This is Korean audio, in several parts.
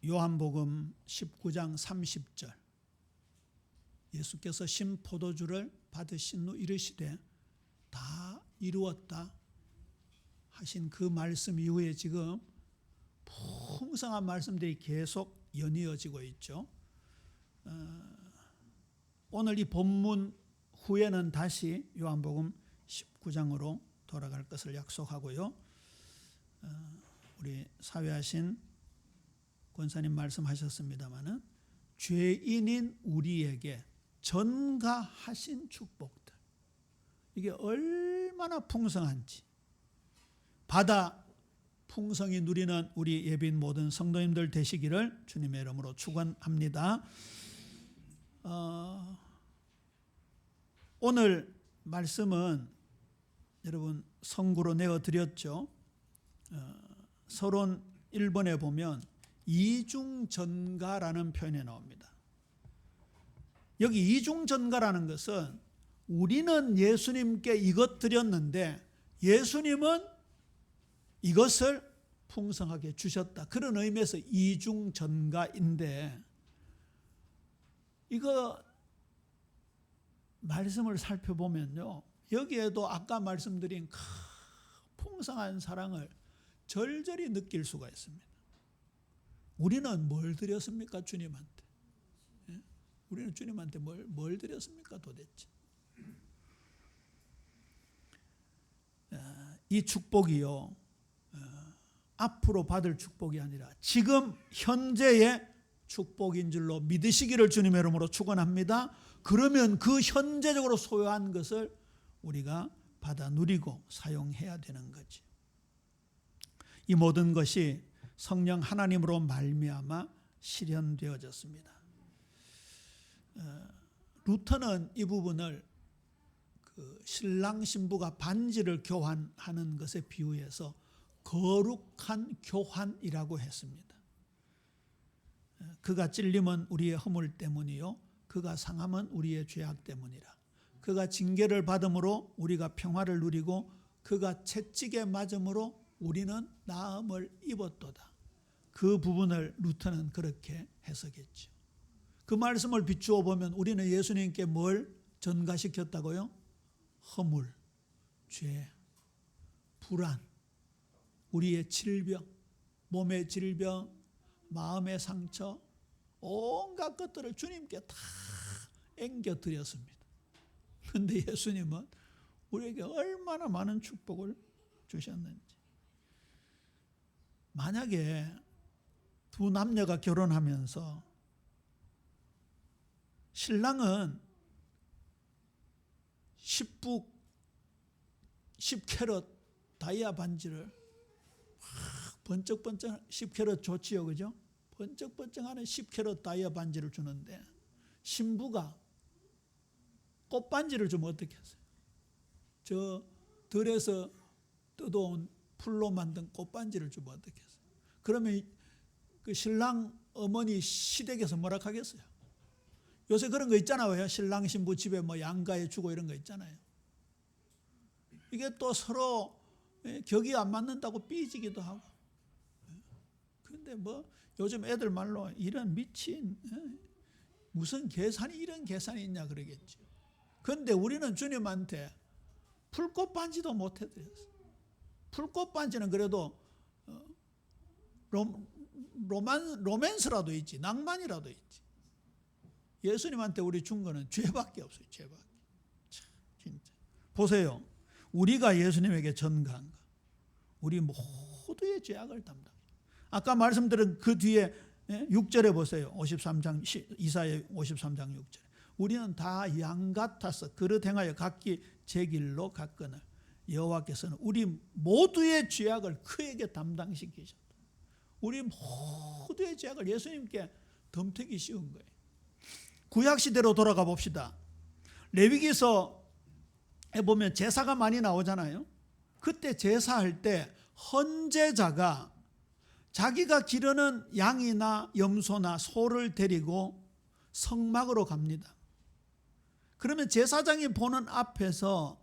요한복음 19장 30절 예수께서 신 포도주를 받으신 후 이르시되 다 이루었다 하신 그 말씀 이후에 지금 풍성한 말씀들이 계속 연이어지고 있죠. 오늘 이 본문 후에는 다시 요한복음 19장으로 돌아갈 것을 약속하고요. 우리 사회하신 권사님 말씀하셨습니다마는 죄인인 우리에게 전가하신 축복들, 이게 얼마나 풍성한지 받아 풍성히 누리는 우리 예비인 모든 성도님들 되시기를 주님의 이름으로 축원합니다. 오늘 말씀은 여러분 성구로 내어드렸죠. 서론 1번에 보면 이중전가라는 표현이 나옵니다. 여기 이중전가라는 것은 우리는 예수님께 이것 드렸는데 예수님은 이것을 풍성하게 주셨다. 그런 의미에서 이중전가인데, 이거 말씀을 살펴보면요, 여기에도 아까 말씀드린 풍성한 사랑을 절절히 느낄 수가 있습니다. 우리는 뭘 드렸습니까? 주님한테. 우리는 주님한테 뭘 드렸습니까? 도대체. 이 축복이요, 앞으로 받을 축복이 아니라 지금 현재의 축복인 줄로 믿으시기를 주님의 이름으로 축원합니다. 그러면 그 현재적으로 소유한 것을 우리가 받아 누리고 사용해야 되는 거지. 이 모든 것이 성령 하나님으로 말미암아 실현되어졌습니다. 루터는 이 부분을 신랑 신부가 반지를 교환하는 것에 비유해서 거룩한 교환이라고 했습니다. 그가 찔림은 우리의 허물 때문이요, 그가 상함은 우리의 죄악 때문이라. 그가 징계를 받음으로 우리가 평화를 누리고 그가 채찍에 맞음으로 우리는 나음을 입었도다. 그 부분을 루터는 그렇게 해석했죠. 그 말씀을 비추어 보면 우리는 예수님께 뭘 전가시켰다고요? 허물, 죄, 불안, 우리의 질병, 몸의 질병, 마음의 상처, 온갖 것들을 주님께 다 앵겨드렸습니다. 그런데 예수님은 우리에게 얼마나 많은 축복을 주셨는지. 만약에 두 남녀가 결혼하면서 신랑은 10캐럿 다이아 반지를 번쩍번쩍, 10캐럿 좋지요, 그죠? 번쩍번쩍하는 10캐럿 다이아 반지를 주는데 신부가 꽃반지를 주면 어떻게 하세요? 저 들에서 뜯어온 풀로 만든 꽃반지를 주면 어떻게 하세요? 그러면 그 신랑 어머니 시댁에서 뭐라 하겠어요? 요새 그런 거 있잖아요. 신랑 신부 집에 뭐 양가해 주고 이런 거 있잖아요. 이게 또 서로 격이 안 맞는다고 삐지기도 하고. 그런데 뭐 요즘 애들 말로 이런 미친 무슨 계산이 이런 계산이 있냐 그러겠죠. 그런데 우리는 주님한테 풀꽃 반지도 못 해드렸어요. 풀꽃 반지는 그래도 로맨스라도 있지, 낭만이라도 있지. 예수님한테 우리 준 거는 죄밖에 없어요. 죄밖에. 참, 진짜. 보세요. 우리가 예수님에게 전가한 거. 우리 모두의 죄악을 담당. 아까 말씀드린 그 뒤에 6절에 보세요. 53장 이사야 53장 6절에. 우리는 다 양 같아서 그릇 행하여 각기 제 길로 갔거늘 여호와께서는 우리 모두의 죄악을 그에게 담당시키셨다. 우리 모두의 죄악을 예수님께 덤태기 씌운 거예요. 구약시대로 돌아가 봅시다. 레위기서에 보면 제사가 많이 나오잖아요. 그때 제사할 때 헌제자가 자기가 기르는 양이나 염소나 소를 데리고 성막으로 갑니다. 그러면 제사장이 보는 앞에서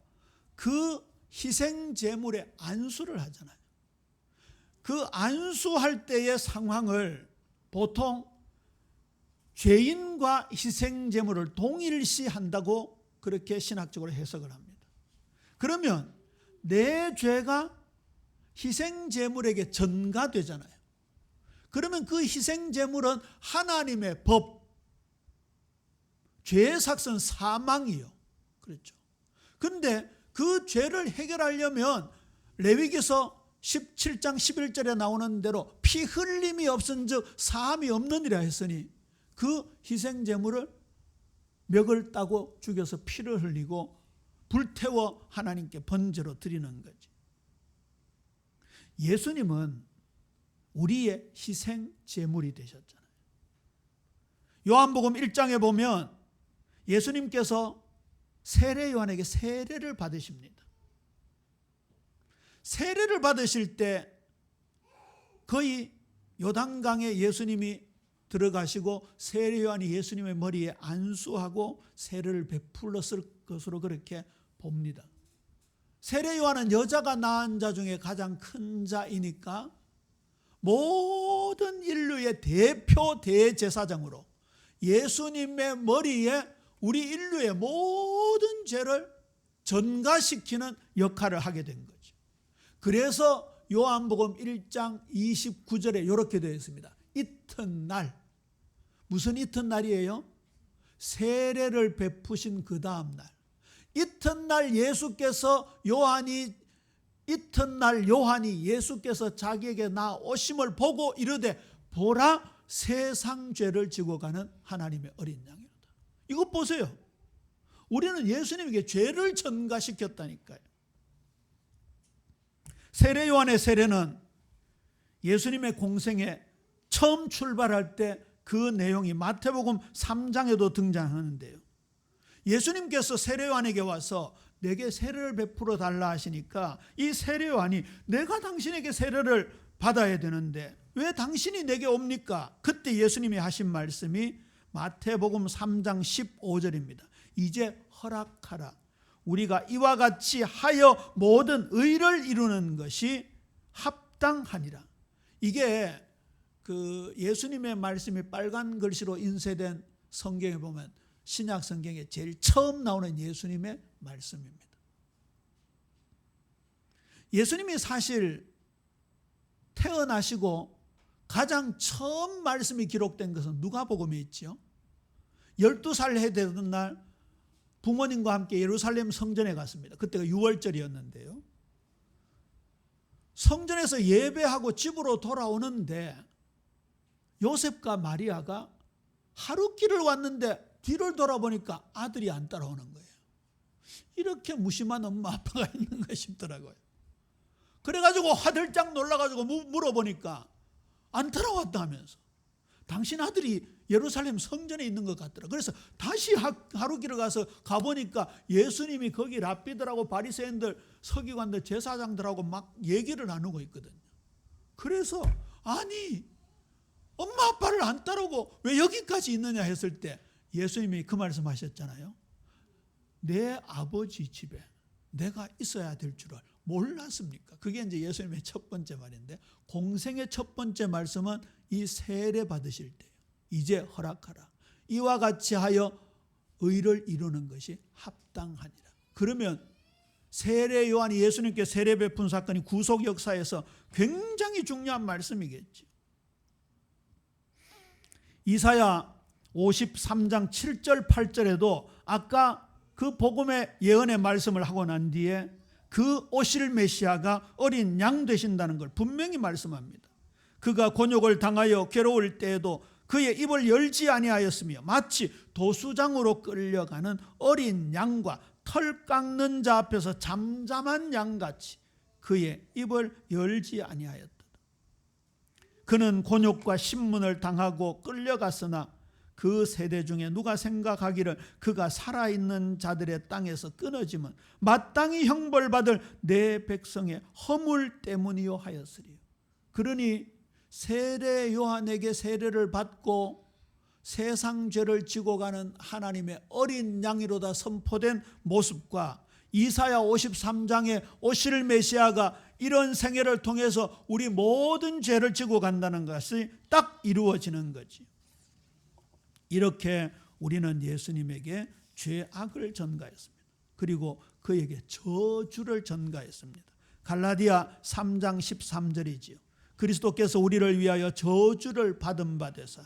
그 희생 제물의 안수를 하잖아요. 그 안수할 때의 상황을 보통 죄인과 희생제물을 동일시한다고 그렇게 신학적으로 해석을 합니다. 그러면 내 죄가 희생제물에게 전가되잖아요. 그러면 그 희생제물은 하나님의 법, 죄의 삭은 사망이요. 그렇죠. 그런데 그 죄를 해결하려면 레위기서 17장 11절에 나오는 대로 피 흘림이 없은 즉 사함이 없느니라 했으니 그 희생제물을 멱을 따고 죽여서 피를 흘리고 불태워 하나님께 번제로 드리는 거지. 예수님은 우리의 희생제물이 되셨잖아요. 요한복음 1장에 보면 예수님께서 세례 요한에게 세례를 받으십니다. 세례를 받으실 때 거의 요단강에 예수님이 들어가시고 세례 요한이 예수님의 머리에 안수하고 세례를 베풀었을 것으로 그렇게 봅니다. 세례 요한은 여자가 낳은 자 중에 가장 큰 자이니까 모든 인류의 대표 대제사장으로 예수님의 머리에 우리 인류의 모든 죄를 전가시키는 역할을 하게 된 거죠. 그래서 요한복음 1장 29절에 이렇게 되어 있습니다. 이튿날, 무슨 이튿날이에요? 세례를 베푸신 그 다음날, 이튿날 요한이 예수께서 자기에게 나오심을 보고 이르되 보라 세상 죄를 지고 가는 하나님의 어린 양이로다. 이것 보세요. 우리는 예수님에게 죄를 전가시켰다니까요. 세례 요한의 세례는 예수님의 공생에 처음 출발할 때 그 내용이 마태복음 3장에도 등장하는데요. 예수님께서 세례 요한에게 와서 내게 세례를 베풀어 달라 하시니까 이 세례 요한이 내가 당신에게 세례를 받아야 되는데 왜 당신이 내게 옵니까? 그때 예수님이 하신 말씀이 마태복음 3장 15절입니다. 이제 허락하라. 우리가 이와 같이 하여 모든 의를 이루는 것이 합당하니라. 이게 그 예수님의 말씀이 빨간 글씨로 인쇄된 성경에 보면 신약 성경에 제일 처음 나오는 예수님의 말씀입니다. 예수님이 사실 태어나시고 가장 처음 말씀이 기록된 것은 누가복음에 있죠. 12살 해 되던 날 부모님과 함께 예루살렘 성전에 갔습니다. 그때가 6월절이었는데요. 성전에서 예배하고 집으로 돌아오는데 요셉과 마리아가 하룻길을 왔는데 뒤를 돌아보니까 아들이 안 따라오는 거예요. 이렇게 무심한 엄마 아빠가 있는가 싶더라고요. 그래가지고 화들짝 놀라가지고 물어보니까 안 따라왔다면서. 당신 아들이 예루살렘 성전에 있는 것 같더라. 그래서 다시 하루길을 가서 가보니까 예수님이 거기 랍비들하고 바리새인들, 서기관들, 제사장들하고 막 얘기를 나누고 있거든요. 그래서 아니 엄마 아빠를 안 따르고 왜 여기까지 있느냐 했을 때 예수님이 그 말씀하셨잖아요. 내 아버지 집에 내가 있어야 될 줄을 몰랐습니까? 그게 이제 예수님의 첫 번째 말인데, 공생의 첫 번째 말씀은 이 세례 받으실 때요. 이제 허락하라. 이와 같이 하여 의를 이루는 것이 합당하니라. 그러면 세례 요한이 예수님께 세례 베푼 사건이 구속 역사에서 굉장히 중요한 말씀이겠죠. 이사야 53장 7절 8절에도 아까 그 복음의 예언의 말씀을 하고 난 뒤에 그 오실 메시아가 어린 양 되신다는 걸 분명히 말씀합니다. 그가 곤욕을 당하여 괴로울 때에도 그의 입을 열지 아니하였으며 마치 도수장으로 끌려가는 어린 양과 털 깎는 자 앞에서 잠잠한 양같이 그의 입을 열지 아니하였다. 그는 곤욕과 신문을 당하고 끌려갔으나 그 세대 중에 누가 생각하기를 그가 살아있는 자들의 땅에서 끊어지면 마땅히 형벌받을 내 백성의 허물 때문이요 하였으리요. 그러니 세례 요한에게 세례를 받고 세상 죄를 지고 가는 하나님의 어린 양이로다 선포된 모습과 이사야 53장에 오실 메시아가 이런 생애를 통해서 우리 모든 죄를 지고 간다는 것이 딱 이루어지는 거지. 이렇게 우리는 예수님에게 죄악을 전가했습니다. 그리고 그에게 저주를 전가했습니다. 갈라디아 3장 13절이지요. 그리스도께서 우리를 위하여 저주를 받은 바 되사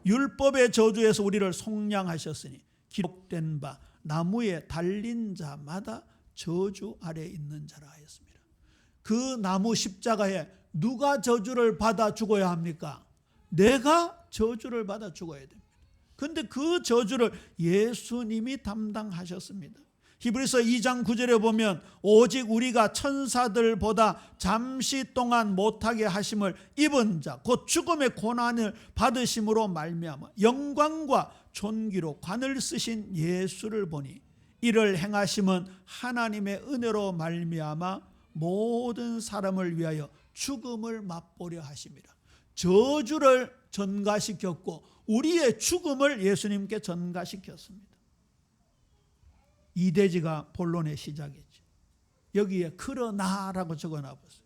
율법의 저주에서 우리를 속량하셨으니 기록된 바 나무에 달린 자마다 저주 아래 있는 자라 하였습니다. 그 나무 십자가에 누가 저주를 받아 죽어야 합니까? 내가 저주를 받아 죽어야 됩니다. 그런데 그 저주를 예수님이 담당하셨습니다. 히브리서 2장 9절에 보면 오직 우리가 천사들보다 잠시 동안 못하게 하심을 입은 자 곧 죽음의 고난을 받으심으로 말미암아 영광과 존귀로 관을 쓰신 예수를 보니 이를 행하심은 하나님의 은혜로 말미암아 모든 사람을 위하여 죽음을 맛보려 하심이라. 저주를 전가시켰고 우리의 죽음을 예수님께 전가시켰습니다. 이대지가 본론의 시작이죠. 여기에 그러나라고 적어놔봤어요.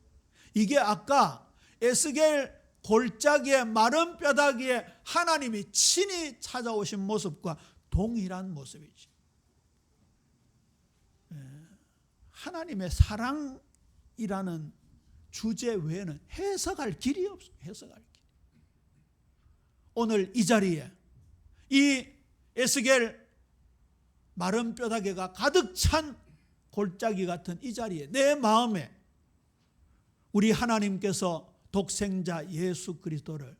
이게 아까 에스겔 골짜기의 마른 뼈다귀에 하나님이 친히 찾아오신 모습과 동일한 모습이죠. 하나님의 사랑이라는 주제 외에는 해석할 길이 없어요. 해석할 길. 오늘 이 자리에 이 에스겔 마른 뼈다귀가 가득 찬 골짜기 같은 이 자리에 내 마음에 우리 하나님께서 독생자 예수 그리스도를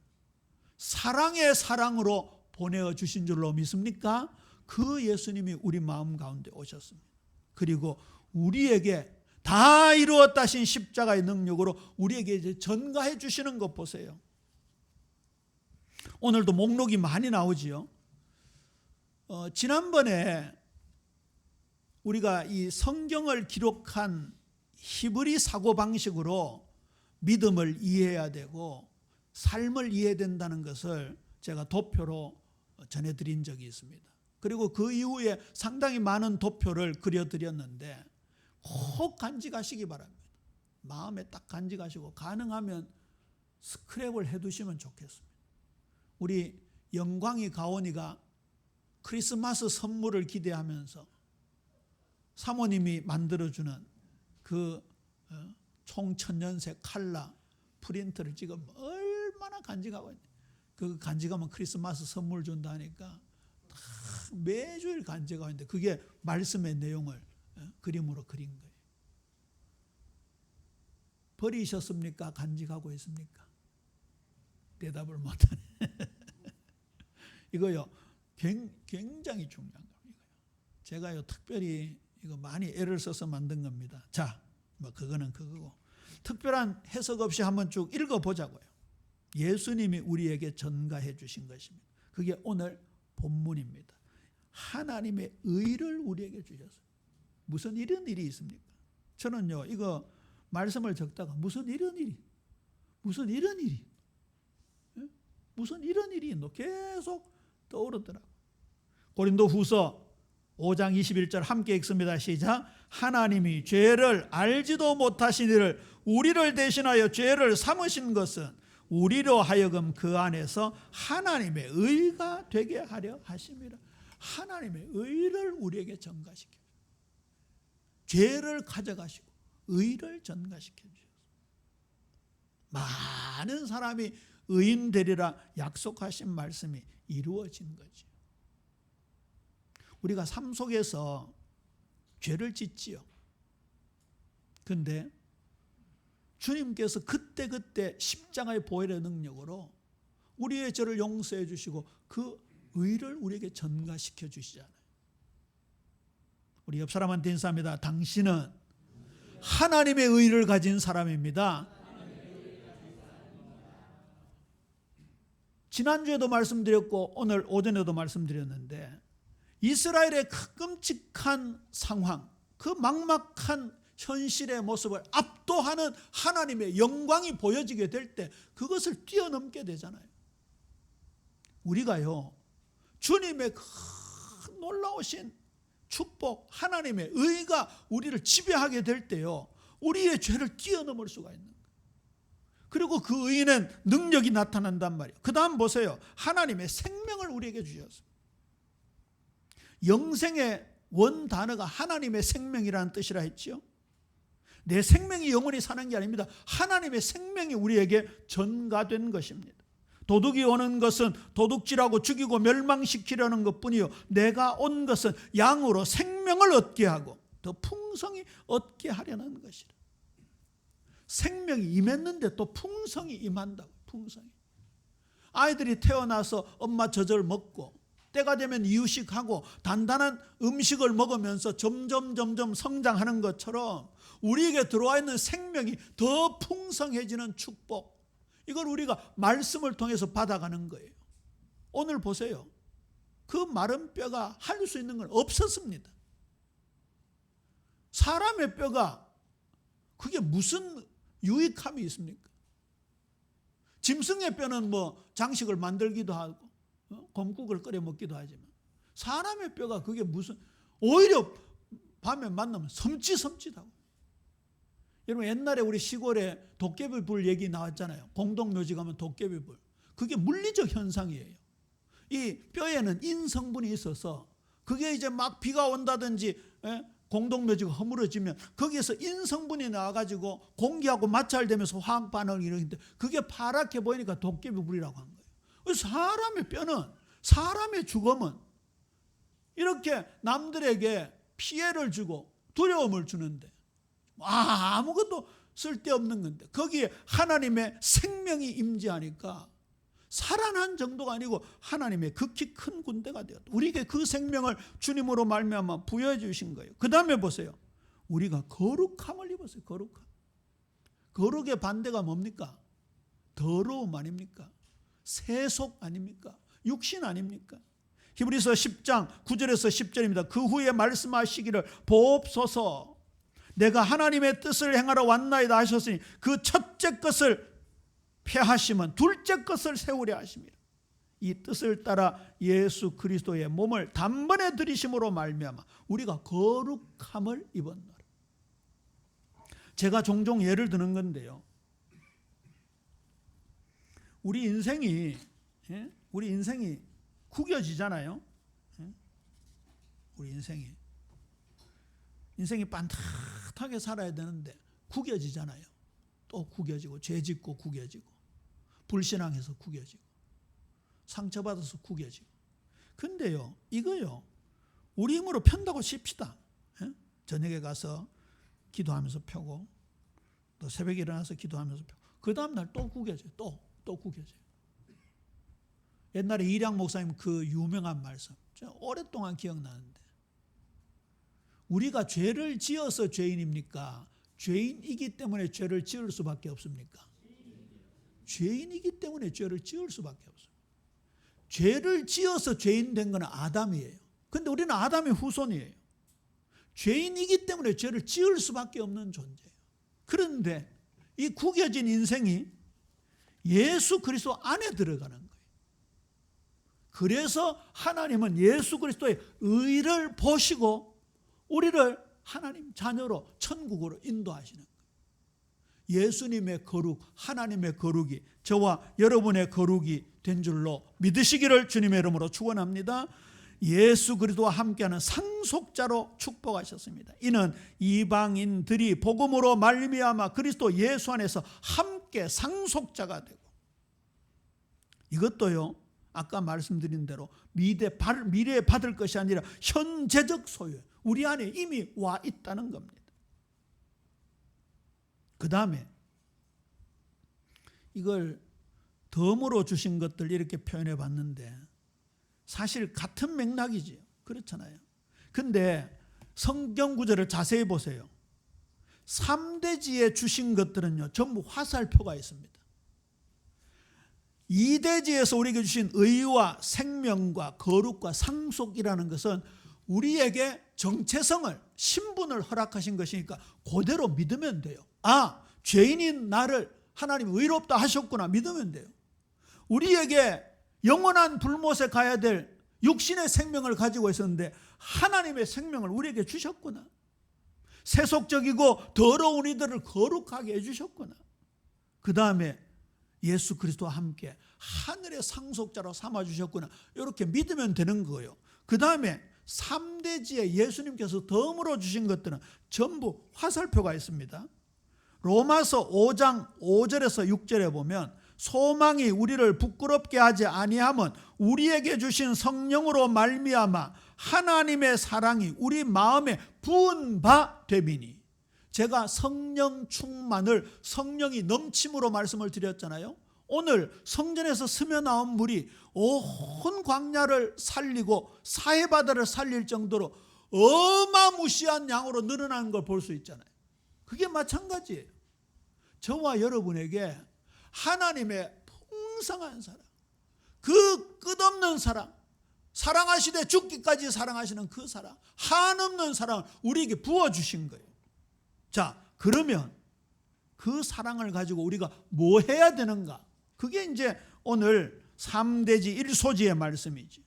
사랑의 사랑으로 보내주신 줄로 믿습니까? 그 예수님이 우리 마음 가운데 오셨습니다. 그리고 우리에게 다 이루었다 하신 십자가의 능력으로 우리에게 이제 전가해 주시는 것 보세요. 오늘도 목록이 많이 나오지요. 지난번에 우리가 이 성경을 기록한 히브리 사고방식으로 믿음을 이해해야 되고 삶을 이해해야 된다는 것을 제가 도표로 전해드린 적이 있습니다. 그리고 그 이후에 상당히 많은 도표를 그려드렸는데 꼭 간직하시기 바랍니다. 마음에 딱 간직하시고 가능하면 스크랩을 해두시면 좋겠습니다. 우리 영광이 가온이가 크리스마스 선물을 기대하면서 사모님이 만들어주는 그 총천연색 칼라 프린트를 찍으면 얼마나 간직하고 있는데 그 간직하면 크리스마스 선물 준다 하니까 매주일 간직하고 있는데 그게 말씀의 내용을 그림으로 그린 거예요. 버리셨습니까? 간직하고 있습니까? 대답을 못하네. 이거요 굉장히 중요한 겁니다. 제가요 특별히 이거 많이 애를 써서 만든 겁니다. 자, 뭐 그거는 그거고 특별한 해석 없이 한번 쭉 읽어보자고요. 예수님이 우리에게 전가해 주신 것입니다. 그게 오늘 본문입니다. 하나님의 의를 우리에게 주셨어요. 무슨 이런 일이 있습니까? 저는요 이거 말씀을 적다가 무슨 이런 일이 무슨 이런 일이 있노 계속 떠오르더라고요. 고린도후서 5장 21절 함께 읽습니다. 시작. 하나님이 죄를 알지도 못하신 이를 우리를 대신하여 죄를 삼으신 것은 우리로 하여금 그 안에서 하나님의 의가 되게 하려 하심이라. 하나님의 의를 우리에게 전가시켜 죄를 가져가시고 의를 전가시켜 주셨습니다. 많은 사람이 의인 되리라 약속하신 말씀이 이루어진 거죠. 우리가 삶 속에서 죄를 짓지요. 그런데 주님께서 그때그때 십자가의 보혈의 능력으로 우리의 죄를 용서해 주시고 그 의를 우리에게 전가시켜 주시잖아요. 우리 옆 사람한테 인사합니다. 당신은 하나님의 의를 가진 사람입니다. 지난주에도 말씀드렸고 오늘 오전에도 말씀드렸는데 이스라엘의 그 끔찍한 상황, 그 막막한 현실의 모습을 압도하는 하나님의 영광이 보여지게 될 때 그것을 뛰어넘게 되잖아요. 우리가요 주님의 큰 놀라우신 축복, 하나님의 의가 우리를 지배하게 될 때요 우리의 죄를 뛰어넘을 수가 있는 거예요. 그리고 그 의인은 능력이 나타난단 말이에요. 그 다음 보세요. 하나님의 생명을 우리에게 주셨습니다. 영생의 원 단어가 하나님의 생명이라는 뜻이라 했지요. 내 생명이 영원히 사는 게 아닙니다. 하나님의 생명이 우리에게 전가된 것입니다. 도둑이 오는 것은 도둑질하고 죽이고 멸망시키려는 것뿐이요, 내가 온 것은 양으로 생명을 얻게 하고 더 풍성히 얻게 하려는 것이라. 생명이 임했는데 또 풍성이 임한다고. 풍성이. 아이들이 태어나서 엄마 젖을 먹고 때가 되면 이유식하고 단단한 음식을 먹으면서 점점 성장하는 것처럼 우리에게 들어와 있는 생명이 더 풍성해지는 축복, 이걸 우리가 말씀을 통해서 받아가는 거예요. 오늘 보세요. 그 마른 뼈가 할 수 있는 건 없었습니다. 사람의 뼈가 그게 무슨 유익함이 있습니까? 짐승의 뼈는 뭐 장식을 만들기도 하고 곰국을 끓여 먹기도 하지만 사람의 뼈가 그게 무슨, 오히려 밤에 만나면 섬찟하고. 여러분 옛날에 우리 시골에 도깨비불 얘기 나왔잖아요. 공동묘지 가면 도깨비불. 그게 물리적 현상이에요. 이 뼈에는 인성분이 있어서 그게 이제 막 비가 온다든지 공동묘지가 허물어지면 거기에서 인성분이 나와가지고 공기하고 마찰되면서 화학 반응을 일으키는데 그게 파랗게 보이니까 도깨비불이라고 한 거예요. 그래서 사람의 뼈는, 사람의 죽음은 이렇게 남들에게 피해를 주고 두려움을 주는데 아무것도 쓸데없는 건데 거기에 하나님의 생명이 임재하니까 살아난 정도가 아니고 하나님의 극히 큰 군대가 되었다. 우리에게 그 생명을 주님으로 말미암아 부여해 주신 거예요. 그 다음에 보세요. 우리가 거룩함을 입었어요. 거룩함. 거룩의 반대가 뭡니까? 더러움 아닙니까? 세속 아닙니까? 육신 아닙니까? 히브리서 10장 9절에서 10절입니다. 그 후에 말씀하시기를 보옵소서, 내가 하나님의 뜻을 행하러 왔나이다 하셨으니 그 첫째 것을 폐하시면 둘째 것을 세우려 하십니다. 이 뜻을 따라 예수 그리스도의 몸을 단번에 들이심으로 말미암아 우리가 거룩함을 입었노라. 제가 종종 예를 드는 건데요, 우리 인생이 구겨지잖아요. 우리 인생이 반듯하게 살아야 되는데 구겨지잖아요. 또 구겨지고, 죄 짓고 구겨지고, 불신앙해서 구겨지고, 상처받아서 구겨지고. 근데요, 이거요, 우리 힘으로 편다고 칩시다. 저녁에 가서 기도하면서 펴고, 또 새벽에 일어나서 기도하면서 펴고, 그 다음날 또 구겨져요. 또 구겨져요. 옛날에 이량 목사님 그 유명한 말씀, 제가 오랫동안 기억나는데, 우리가 죄를 지어서 죄인입니까? 죄인이기 때문에 죄를 지을 수밖에 없습니까? 죄인이기 때문에 죄를 지을 수밖에 없습니다. 죄를 지어서 죄인 된 건 아담이에요. 근데 우리는 아담의 후손이에요. 죄인이기 때문에 죄를 지을 수밖에 없는 존재예요. 그런데 이 구겨진 인생이 예수 그리스도 안에 들어가는 거예요. 그래서 하나님은 예수 그리스도의 의를 보시고 우리를 하나님 자녀로 천국으로 인도하시는 거예요. 예수님의 거룩, 하나님의 거룩이 저와 여러분의 거룩이 된 줄로 믿으시기를 주님의 이름으로 축원합니다. 예수 그리스도와 함께하는 상속자로 축복하셨습니다. 이는 이방인들이 복음으로 말미암아 그리스도 예수 안에서 함께 상속자가 되고, 이것도요 아까 말씀드린 대로 미래에 받을 것이 아니라 현재적 소유예요. 우리 안에 이미 와 있다는 겁니다. 그 다음에 이걸 덤으로 주신 것들 이렇게 표현해 봤는데 사실 같은 맥락이지요. 그렇잖아요. 근데 성경 구절을 자세히 보세요. 3대지에 주신 것들은요 전부 화살표가 있습니다. 2대지에서 우리에게 주신 의와 생명과 거룩과 상속이라는 것은 우리에게 정체성을, 신분을 허락하신 것이니까 그대로 믿으면 돼요. 아, 죄인인 나를 하나님 의롭다 하셨구나 믿으면 돼요. 우리에게 영원한 불못에 가야 될 육신의 생명을 가지고 있었는데 하나님의 생명을 우리에게 주셨구나. 세속적이고 더러운 이들을 거룩하게 해주셨구나. 그 다음에 예수 그리스도와 함께 하늘의 상속자로 삼아주셨구나. 이렇게 믿으면 되는 거예요. 그 다음에 3대지에 예수님께서 덤으로 주신 것들은 전부 화살표가 있습니다. 로마서 5장 5절에서 6절에 보면 소망이 우리를 부끄럽게 하지 아니함은 우리에게 주신 성령으로 말미암아 하나님의 사랑이 우리 마음에 부은 바 됨이니. 제가 성령 충만을 성령이 넘침으로 말씀을 드렸잖아요. 오늘 성전에서 스며 나온 물이 온 광야를 살리고 사해바다를 살릴 정도로 어마무시한 양으로 늘어나는 걸 볼 수 있잖아요. 그게 마찬가지예요. 저와 여러분에게 하나님의 풍성한 사랑, 그 끝없는 사랑, 사랑하시되 죽기까지 사랑하시는 그 사랑, 한없는 사랑을 우리에게 부어주신 거예요. 자, 그러면 그 사랑을 가지고 우리가 뭐 해야 되는가? 그게 이제 오늘 3대지 1소지의 말씀이지.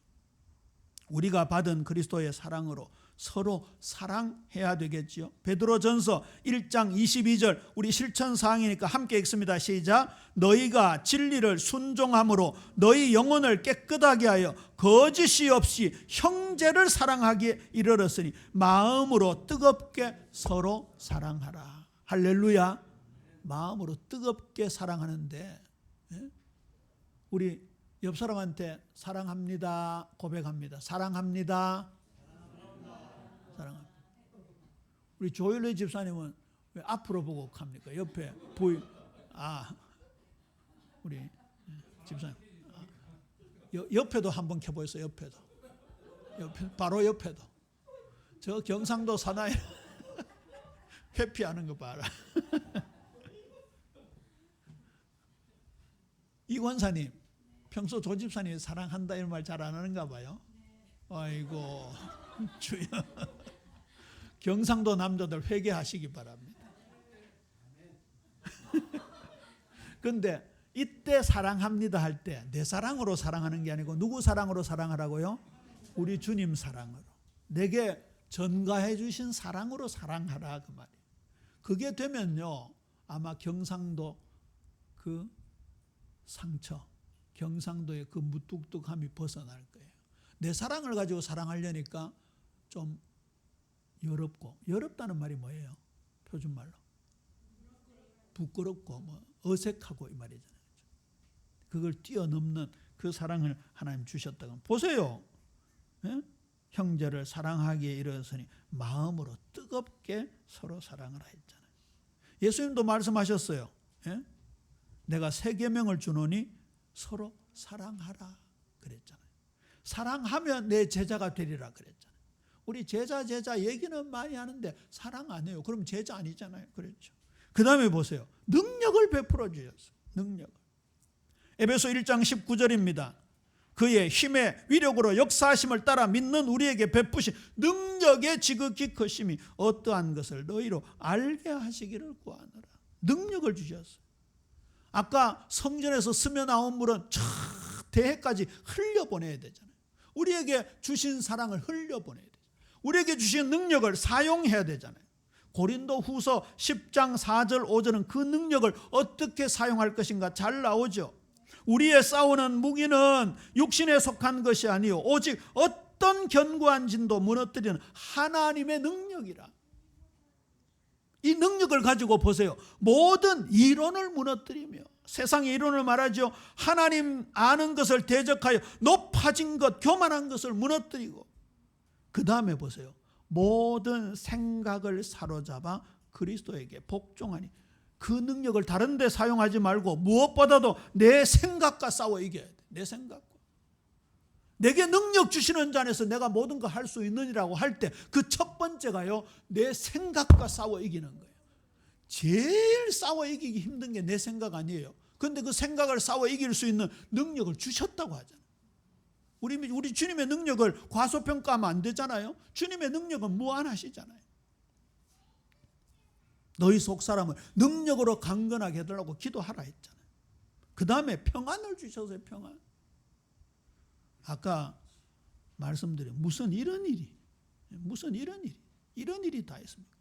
우리가 받은 그리스도의 사랑으로 서로 사랑해야 되겠지요. 베드로전서 1장 22절 우리 실천사항이니까 함께 읽습니다. 시작. 너희가 진리를 순종함으로 너희 영혼을 깨끗하게 하여 거짓이 없이 형제를 사랑하기에 이르렀으니 마음으로 뜨겁게 서로 사랑하라. 할렐루야. 마음으로 뜨겁게 사랑하는데 우리 옆 사람한테 사랑합니다 고백합니다. 사랑합니다. 사랑합니다. 우리 조율래 집사님은 왜 앞으로 보고 합니까? 옆에 보이. 우리 집사님 옆에도 한번 켜보세요. 옆에 바로 옆에도. 저 경상도 사나이 회피하는 거 봐라. 이 권사님 평소 조 집사님이 사랑한다 이런 말 잘 안 하는가 봐요. 아이고 주여. 경상도 남자들 회개하시기 바랍니다. 그런데 이때 사랑합니다 할 때 내 사랑으로 사랑하는 게 아니고 누구 사랑으로 사랑하라고요? 우리 주님 사랑으로. 내게 전가해 주신 사랑으로 사랑하라 그 말이에요. 그게 되면요 아마 경상도 그 상처, 경상도의 그 무뚝뚝함이 벗어날 거예요. 내 사랑을 가지고 사랑하려니까 좀 어렵다는 말이 뭐예요? 표준말로 부끄럽고 어색하고 이 말이잖아요. 그걸 뛰어넘는 그 사랑을 하나님 주셨다고. 보세요. 예? 형제를 사랑하기에 이르렀으니 마음으로 뜨겁게 서로 사랑하라 했잖아요. 예수님도 말씀하셨어요. 예? 내가 새 계명을 주노니 서로 사랑하라 그랬잖아요. 사랑하면 내 제자가 되리라 그랬잖아요. 우리 제자 얘기는 많이 하는데 사랑 안 해요. 그럼 제자 아니잖아요. 그렇죠. 그 다음에 보세요. 능력을 베풀어 주셨어요. 능력을. 에베소 1장 19절입니다. 그의 힘의 위력으로 역사하심을 따라 믿는 우리에게 베푸신 능력의 지극히 크심이 어떠한 것을 너희로 알게 하시기를 구하노라. 능력을 주셨어요. 아까 성전에서 스며 나온 물은 저 대해까지 흘려보내야 되잖아요. 우리에게 주신 사랑을 흘려보내야 돼요. 우리에게 주신 능력을 사용해야 되잖아요. 고린도 후서 10장 4절 5절은 그 능력을 어떻게 사용할 것인가 잘 나오죠. 우리의 싸우는 무기는 육신에 속한 것이 아니요 오직 어떤 견고한 진도 무너뜨리는 하나님의 능력이라. 이 능력을 가지고 보세요. 모든 이론을 무너뜨리며 세상의 이론을 말하죠. 하나님 아는 것을 대적하여 높아진 것, 교만한 것을 무너뜨리고 그 다음에 보세요. 모든 생각을 사로잡아 그리스도에게 복종하니 그 능력을 다른 데 사용하지 말고 무엇보다도 내 생각과 싸워 이겨야 돼. 내 생각과. 내게 능력 주시는 자 안에서 내가 모든 거 할 수 있느니라고 할 때 그 첫 번째가요. 내 생각과 싸워 이기는 거예요. 제일 싸워 이기기 힘든 게 내 생각 아니에요. 그런데 그 생각을 싸워 이길 수 있는 능력을 주셨다고 하잖아요. 우리 주님의 능력을 과소평가하면 안 되잖아요. 주님의 능력은 무한하시잖아요. 너희 속사람을 능력으로 강건하게 해달라고 기도하라 했잖아요. 그 다음에 평안을 주셔서요. 평안. 아까 말씀드린 무슨 이런 일이 다 있습니까?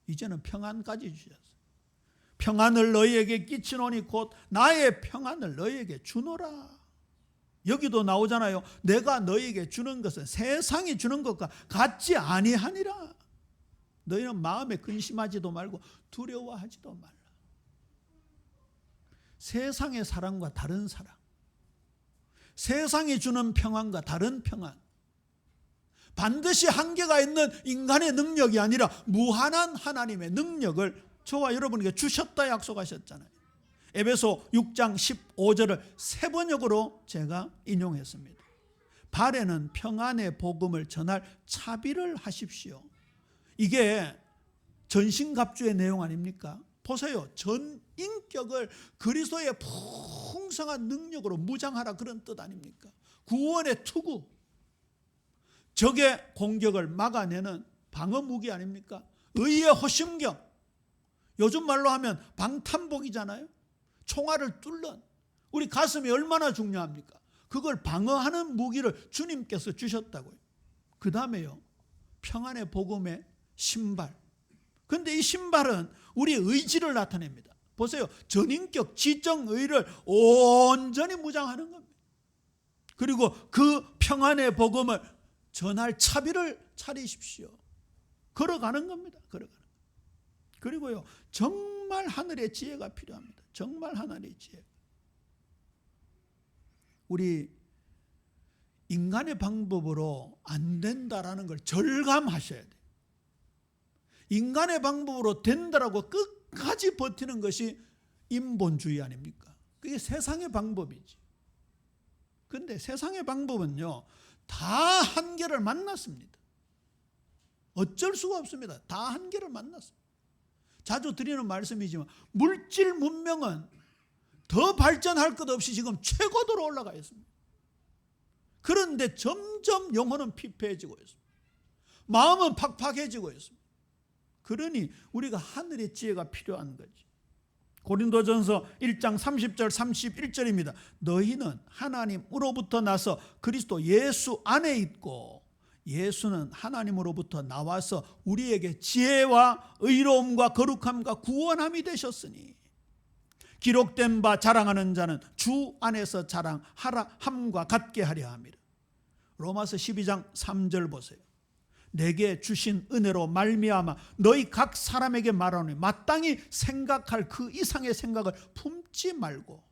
이제는 평안까지 주셨어요. 평안을 너희에게 끼치노니 곧 나의 평안을 너희에게 주노라. 여기도 나오잖아요. 내가 너희에게 주는 것은 세상이 주는 것과 같지 아니하니라. 너희는 마음에 근심하지도 말고 두려워하지도 말라. 세상의 사랑과 다른 사랑, 세상이 주는 평안과 다른 평안, 반드시 한계가 있는 인간의 능력이 아니라 무한한 하나님의 능력을 저와 여러분에게 주셨다 약속하셨잖아요. 에베소 6장 15절을 세 번역으로 제가 인용했습니다. 발에는 평안의 복음을 전할 차비를 하십시오. 이게 전신갑주의 내용 아닙니까? 보세요. 전 인격을 그리스도의 풍성한 능력으로 무장하라, 그런 뜻 아닙니까? 구원의 투구, 적의 공격을 막아내는 방어 무기 아닙니까? 의의 호심경, 요즘 말로 하면 방탄복이잖아요. 총알을 뚫는 우리 가슴이 얼마나 중요합니까? 그걸 방어하는 무기를 주님께서 주셨다고요. 그 다음에요, 평안의 복음의 신발. 그런데 이 신발은 우리의 의지를 나타냅니다. 보세요. 전인격 지정의를 온전히 무장하는 겁니다. 그리고 그 평안의 복음을 전할 차비를 차리십시오. 걸어가는 겁니다. 걸어가는. 그리고요, 정말 하늘의 지혜가 필요합니다. 정말 하늘의 지혜. 우리 인간의 방법으로 안 된다라는 걸 절감하셔야 돼요. 인간의 방법으로 된다라고 끝까지 버티는 것이 인본주의 아닙니까? 그게 세상의 방법이지. 그런데 세상의 방법은요, 다 한계를 만났습니다. 어쩔 수가 없습니다. 다 한계를 만났습니다. 자주 드리는 말씀이지만 물질 문명은 더 발전할 것 없이 지금 최고도로 올라가 있습니다. 그런데 점점 영혼은 피폐해지고 있습니다. 마음은 팍팍해지고 있습니다. 그러니 우리가 하늘의 지혜가 필요한 거지. 고린도전서 1장 30절 31절입니다. 너희는 하나님으로부터 나서 그리스도 예수 안에 있고 예수는 하나님으로부터 나와서 우리에게 지혜와 의로움과 거룩함과 구원함이 되셨으니 기록된 바 자랑하는 자는 주 안에서 자랑하라 함과 같게 하려 함이라. 로마서 12장 3절 보세요. 내게 주신 은혜로 말미암아 너희 각 사람에게 말하노니 마땅히 생각할 그 이상의 생각을 품지 말고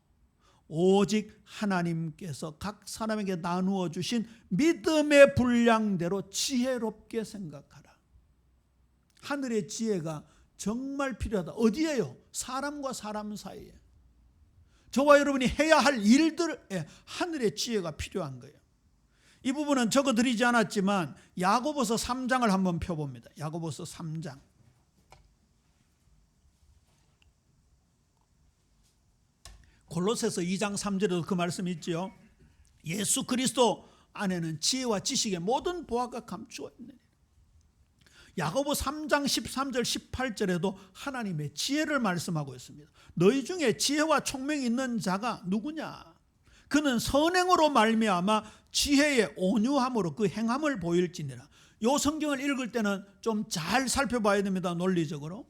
오직 하나님께서 각 사람에게 나누어 주신 믿음의 분량대로 지혜롭게 생각하라. 하늘의 지혜가 정말 필요하다. 어디에요? 사람과 사람 사이에. 저와 여러분이 해야 할 일들에 하늘의 지혜가 필요한 거예요. 이 부분은 적어드리지 않았지만 야고보서 3장을 한번 펴봅니다. 야고보서 3장. 골로새서 2장 3절에도 그 말씀이 있지요. 예수 그리스도 안에는 지혜와 지식의 모든 보화가 감추어 있느니라. 야고보 3장 13절 18절에도 하나님의 지혜를 말씀하고 있습니다. 너희 중에 지혜와 총명이 있는 자가 누구냐? 그는 선행으로 말미암아 지혜의 온유함으로 그 행함을 보일지니라. 이 성경을 읽을 때는 좀 잘 살펴봐야 됩니다. 논리적으로.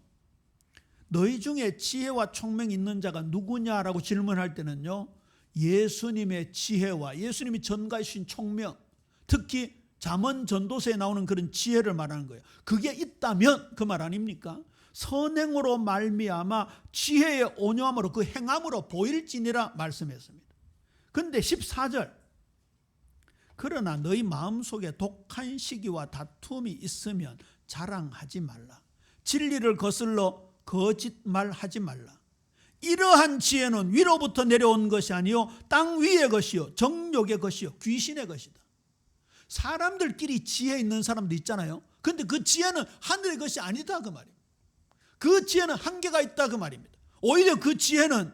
너희 중에 지혜와 총명이 있는 자가 누구냐라고 질문할 때는요, 예수님의 지혜와 예수님이 전가해 주신 총명, 특히 잠언 전도서에 나오는 그런 지혜를 말하는 거예요. 그게 있다면 그 말 아닙니까? 선행으로 말미암아 지혜의 온유함으로 그 행함으로 보일지니라 말씀했습니다. 그런데 14절, 그러나 너희 마음속에 독한 시기와 다툼이 있으면 자랑하지 말라. 진리를 거슬러 거짓말하지 말라. 이러한 지혜는 위로부터 내려온 것이 아니요 땅 위의 것이요 정욕의 것이요 귀신의 것이다. 사람들끼리 지혜 있는 사람도 있잖아요. 그런데 그 지혜는 하늘의 것이 아니다 그 말입니다. 그 지혜는 한계가 있다 그 말입니다. 오히려 그 지혜는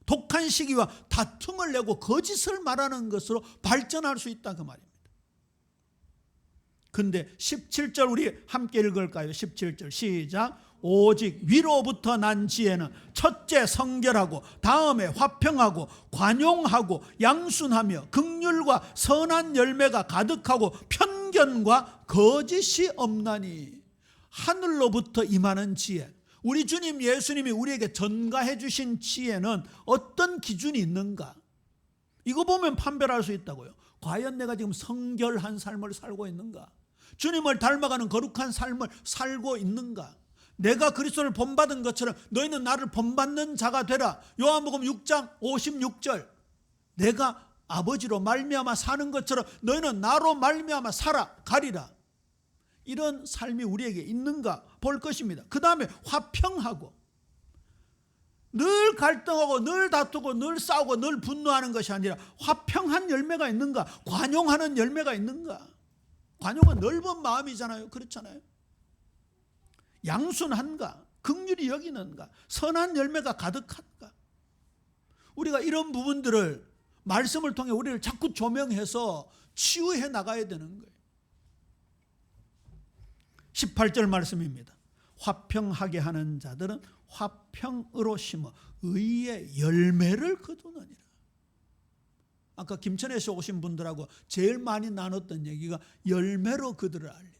독한 시기와 다툼을 내고 거짓을 말하는 것으로 발전할 수 있다 그 말입니다. 그런데 17절 우리 함께 읽을까요? 17절 시작. 오직 위로부터 난 지혜는 첫째 성결하고 다음에 화평하고 관용하고 양순하며 긍휼과 선한 열매가 가득하고 편견과 거짓이 없나니. 하늘로부터 임하는 지혜, 우리 주님 예수님이 우리에게 전가해 주신 지혜는 어떤 기준이 있는가? 이거 보면 판별할 수 있다고요. 과연 내가 지금 성결한 삶을 살고 있는가? 주님을 닮아가는 거룩한 삶을 살고 있는가? 내가 그리스도를 본받은 것처럼 너희는 나를 본받는 자가 되라. 요한복음 6장 56절. 내가 아버지로 말미암아 사는 것처럼 너희는 나로 말미암아 살아가리라. 이런 삶이 우리에게 있는가 볼 것입니다. 그 다음에 화평하고, 늘 갈등하고 늘 다투고 늘 싸우고 늘 분노하는 것이 아니라 화평한 열매가 있는가? 관용하는 열매가 있는가? 관용은 넓은 마음이잖아요. 그렇잖아요. 양순한가? 긍휼히 여기는가? 선한 열매가 가득한가? 우리가 이런 부분들을 말씀을 통해 우리를 자꾸 조명해서 치유해 나가야 되는 거예요. 18절 말씀입니다. 화평하게 하는 자들은 화평으로 심어 의의 열매를 거두느니라. 아까 김천에서 오신 분들하고 제일 많이 나눴던 얘기가 열매로 그들을 알리라.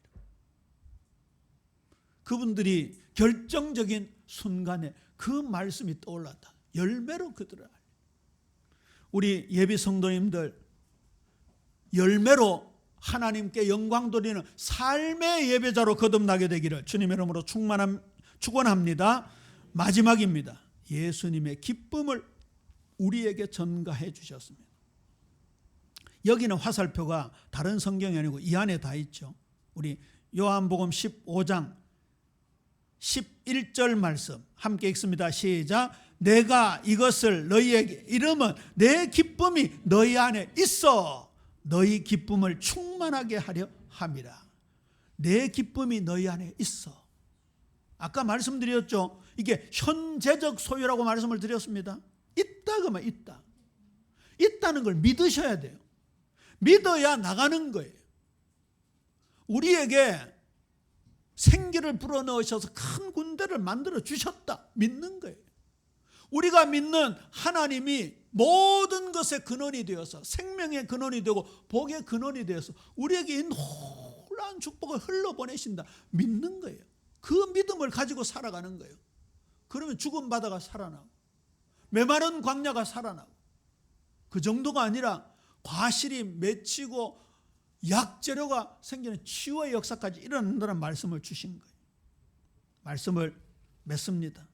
그분들이 결정적인 순간에 그 말씀이 떠올랐다. 열매로 그들을 알리라. 우리 예비 성도님들 열매로 하나님께 영광 돌리는 삶의 예배자로 거듭나게 되기를 주님의 이름으로 축원합니다. 마지막입니다. 예수님의 기쁨을 우리에게 전가해 주셨습니다. 여기는 화살표가 다른 성경이 아니고 이 안에 다 있죠. 우리 요한복음 15장 11절 말씀 함께 읽습니다. 시작. 내가 이것을 너희에게 이름은 내 기쁨이 너희 안에 있어 너희 기쁨을 충만하게 하려 함이라. 내 기쁨이 너희 안에 있어. 아까 말씀드렸죠. 이게 현재적 소유라고 말씀을 드렸습니다. 있다 그러면 있다. 있다는 걸 믿으셔야 돼요. 믿어야 나가는 거예요. 우리에게 생기를 불어넣으셔서 큰 군대를 만들어 주셨다. 믿는 거예요. 우리가 믿는 하나님이 모든 것의 근원이 되어서 생명의 근원이 되고 복의 근원이 되어서 우리에게 이 놀라운 축복을 흘러보내신다. 믿는 거예요. 그 믿음을 가지고 살아가는 거예요. 그러면 죽은 바다가 살아나고 메마른 광야가 살아나고 그 정도가 아니라 과실이 맺히고 약재료가 생기는 치유의 역사까지 일어난다는 말씀을 주신 거예요. 말씀을 맺습니다.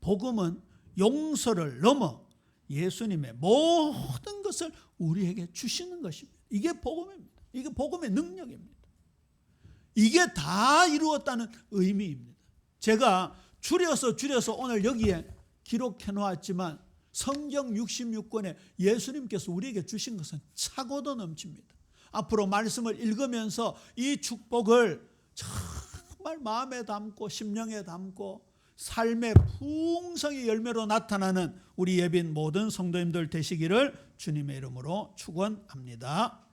복음은 용서를 넘어 예수님의 모든 것을 우리에게 주시는 것입니다. 이게 복음입니다. 이게 복음의 능력입니다. 이게 다 이루었다는 의미입니다. 제가 줄여서 오늘 여기에 기록해 놓았지만 성경 66권에 예수님께서 우리에게 주신 것은 차고도 넘칩니다. 앞으로 말씀을 읽으면서 이 축복을 정말 마음에 담고 심령에 담고 삶의 풍성의 열매로 나타나는 우리 예빈 모든 성도님들 되시기를 주님의 이름으로 축원합니다.